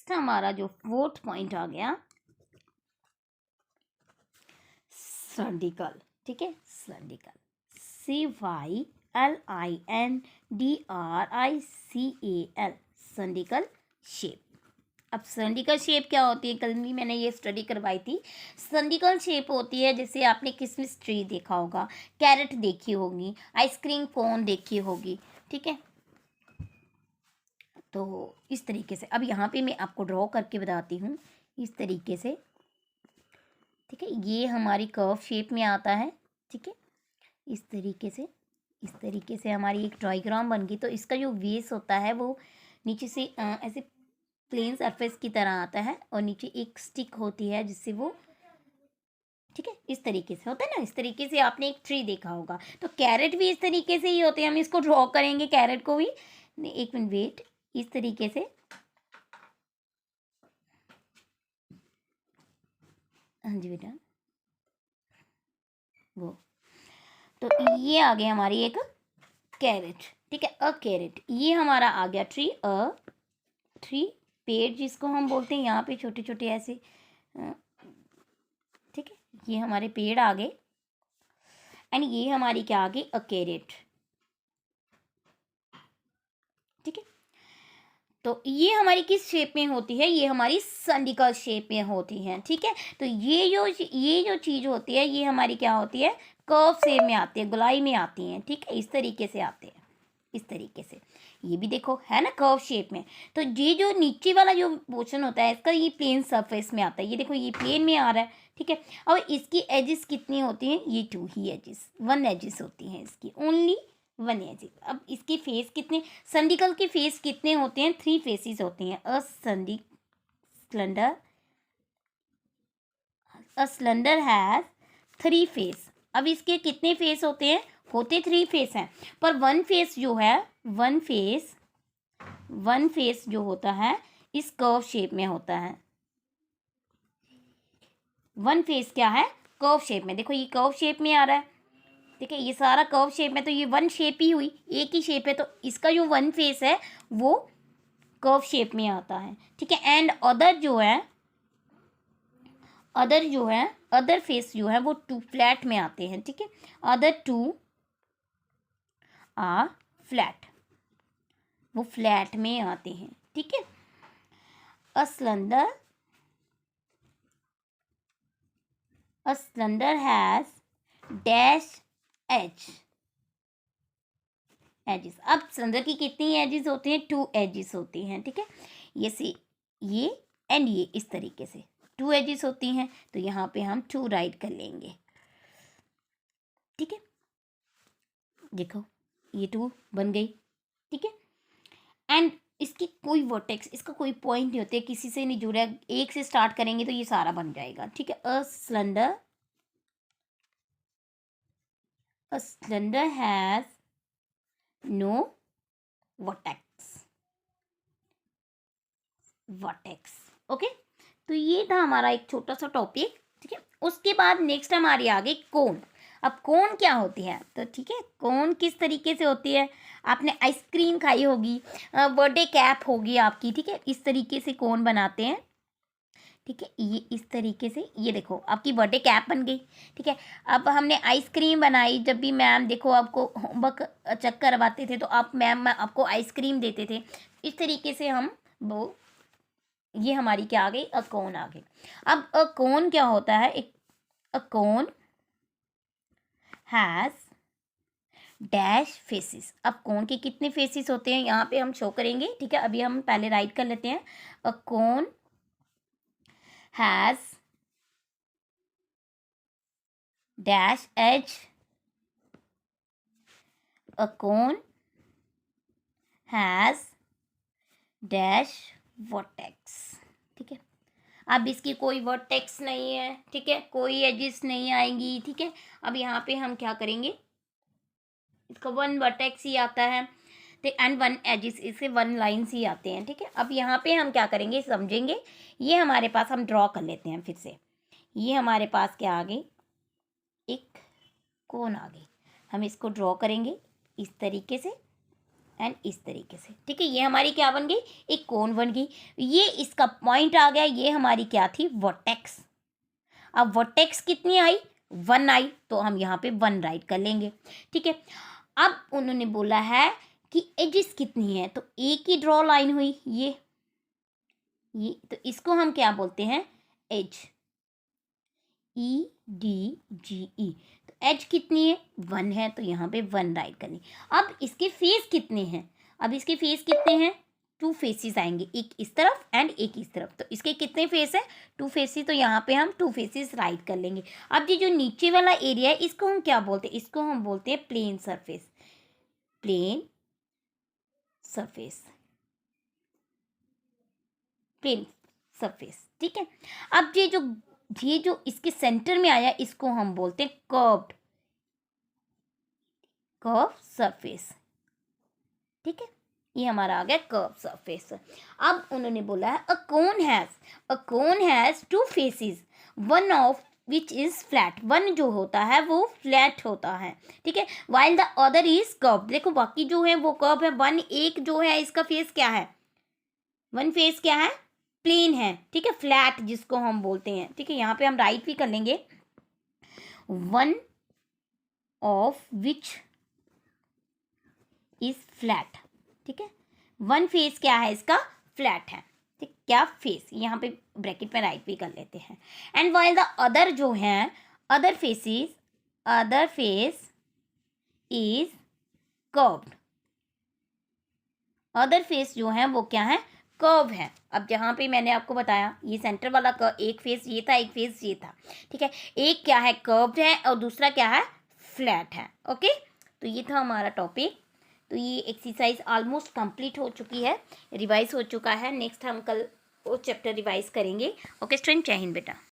Next हमारा जो fourth point आ गया सिलिंड्रिकल, ठीक है, सिलिंड्रिकल, CYLINDRICAL, सिलिंड्रिकल शेप। अब सिलिंड्रिकल शेप क्या होती है, कल भी मैंने ये स्टडी करवाई थी। सिलिंड्रिकल शेप होती है, जैसे आपने किसमिस ट्री देखा होगा, कैरेट देखी होगी, आइसक्रीम कोन देखी होगी, ठीक है। तो इस तरीके से अब यहाँ पे मैं आपको ड्रॉ करके बताती हूँ इस तरीके से, ठीक है। ये हमारी कर्व शेप में आता है, ठीक है, इस तरीके से हमारी एक डायग्राम बन गई। तो इसका जो बेस होता है वो नीचे से ऐसे प्लेन सरफेस की तरह आता है और नीचे एक स्टिक होती है जिससे वो, ठीक है, इस तरीके से होता है ना। इस तरीके से आपने एक ट्री देखा होगा, तो कैरेट भी इस तरीके से ही होते हैं। हम इसको ड्रॉ करेंगे कैरेट को भी, एक मिनट वेट, इस तरीके से, हाँ जी बेटा, वो तो ये आ गया हमारी एक कैरेट, ठीक है, अ कैरेट। ये हमारा आ गया ट्री, ट्री, पेड़ जिसको हम बोलते हैं, यहाँ पे छोटे छोटे ऐसे, ठीक है, ये हमारे पेड़ आ गए। एंड ये हमारी क्या आ गई, अ कैरेट, ठीक है। तो ये हमारी किस शेप में होती है, ये हमारी सिलिंड्रिकल शेप में होती है, ठीक है। तो ये जो चीज़ होती है, ये हमारी क्या होती है, कर्व शेप में आती है, गोलाई में आती हैं, ठीक है, इस तरीके से आते हैं, इस तरीके से। ये भी देखो है ना कर्व शेप में। तो ये जो नीचे वाला जो पोर्शन होता है इसका, ये प्लेन सरफेस में आता है, ये देखो ये प्लेन में आ रहा है, ठीक है। और इसकी एजेस कितनी होती हैं, ये 2 ही एजेस, 1 एजेस होती हैं इसकी, ओनली 1 एजेस। अब इसके फेस कितने, सिलिंड्रिकल के फेस कितने होते हैं, 3 फेसेस होते हैं। अ सिलेंडर हैज 3 फेस। अब इसके कितने फेस होते हैं, होते 3 फेस हैं, पर वन फेस जो है, वन फेस जो होता है इस कर्व शेप में होता है। वन फेस क्या है, कर्व शेप में, देखो ये कर्व शेप में आ रहा है, ठीक है, ये सारा कर्व शेप में, तो ये वन शेप ही हुई, एक ही शेप है, तो इसका जो वन फेस है वो कर्व शेप में आता है, ठीक है। एंड अदर फेस जो है वो 2 फ्लैट में आते हैं, ठीक है, अदर 2 आर फ्लैट, वो फ्लैट में आते हैं, ठीक है। A cylinder has dash edges. अब सिलेंडर की कितनी एजेस होती हैं, 2 एजेस होती हैं, ठीक है। ये एंड ये इस तरीके से 2 एजेस होती हैं, तो यहाँ पे हम 2 राइट कर लेंगे, ठीक है। देखो ये 2 बन गई, ठीक है। एंड इसकी कोई वर्टेक्स, इसका कोई पॉइंट नहीं होते, किसी से नहीं जुड़ा, एक से स्टार्ट करेंगे तो ये सारा बन जाएगा, ठीक है। A cylinder has no vertex, okay. तो ये था हमारा एक छोटा सा टॉपिक, ठीक है। उसके बाद नेक्स्ट हमारी आ गई कोन। अब कोन क्या होती है, तो ठीक है, कोन किस तरीके से होती है, आपने आइसक्रीम खाई होगी, बर्थडे कैप होगी आपकी, ठीक है, इस तरीके से कोन बनाते हैं, ठीक है। ये इस तरीके से, ये देखो आपकी बर्थडे कैप बन गई, ठीक है। अब हमने आइसक्रीम बनाई, जब भी मैम देखो आपको होमवर्क चेक करवाते थे तो आप मैम आपको आइसक्रीम देते थे, इस तरीके से हम वो, ये हमारी क्या आ गई, अ कोन आ गई। अब अ कोन क्या होता है, एक अ कोन हैज डैश फेसिस। अब कोन के कितने फेसिस होते हैं यहाँ पे हम शो करेंगे, ठीक है। अभी हम पहले राइट कर लेते हैं, a cone has dash edge, a cone has dash vertex, ठीक है। अब इसकी कोई वर्टेक्स नहीं है, ठीक है, कोई एजिस नहीं आएंगी, ठीक है। अब यहाँ पे हम क्या करेंगे, इसका 1 वर्टेक्स ही आता है, एंड 1 एजिस, इसे 1 लाइन्स ही आते हैं, ठीक है। अब यहाँ पे हम क्या करेंगे समझेंगे, ये हमारे पास, हम ड्रॉ कर लेते हैं फिर से, ये हमारे पास क्या आ गई, एक कोन आ गई, हम इसको ड्रॉ करेंगे इस तरीके से, एंड इस तरीके से, ठीक है। ये हमारी क्या बन गई, एक कोन बन गई। ये इसका पॉइंट आ गया, ये हमारी क्या थी, वर्टेक्स। अब वर्टेक्स कितनी आई, 1 आई, तो हम यहाँ पे 1 राइट कर लेंगे, ठीक है। अब उन्होंने बोला है कि एजेस कितनी है, तो एक ही ड्रॉ लाइन हुई, ये तो इसको हम क्या बोलते हैं, एज, EDGE। तो एज कितनी है, 1 है, तो यहाँ पे 1 राइट करनी। अब इसके फेस कितने हैं, अब इसके फेस कितने हैं, 2 फेसेस आएंगे, एक इस तरफ एंड एक इस तरफ। तो इसके कितने फेस है, 2 फेसेस, तो यहाँ पे हम 2 फेसेस राइट कर लेंगे। अब ये जो नीचे वाला एरिया है, इसको हम क्या बोलते हैं, इसको हम बोलते हैं plane surface, plane surface, plane surface, ठीक है। अब ये जो इसके सेंटर में आया, इसको हम बोलते हैं कर्व्ड सरफेस, ठीक है। ये हमारा आ गया कर्व सरफेस। अब उन्होंने बोला है a cone has 2 faces, one of which is flat, one जो होता है वो फ्लैट होता है, ठीक है, while the other is curve. देखो बाकी जो है वो कर्व है, वन एक जो है इसका फेस क्या है, वन फेस क्या है, प्लेन है, ठीक है, फ्लैट जिसको हम बोलते हैं, ठीक है। यहाँ पे हम राइट भी कर लेंगे, one of which is flat, ठीक है, वन फेस क्या है इसका, फ्लैट है, ठीक, क्या फेस, यहाँ पे ब्रैकेट में राइट भी कर लेते हैं। एंड वाइल द अदर जो है, other face is curved, other face जो है वो क्या है, कर्व है। अब जहाँ पे मैंने आपको बताया ये सेंटर वाला एक फेस ये था, एक फेस ये था, ठीक है, एक क्या है कर्व्ड है और दूसरा क्या है, फ्लैट है, ओके। तो ये था हमारा टॉपिक। तो ये एक्सरसाइज ऑलमोस्ट कंप्लीट हो चुकी है, रिवाइज हो चुका है। नेक्स्ट हम कल वो चैप्टर रिवाइज करेंगे। ओके स्टूडेंट, जय हिंद बेटा।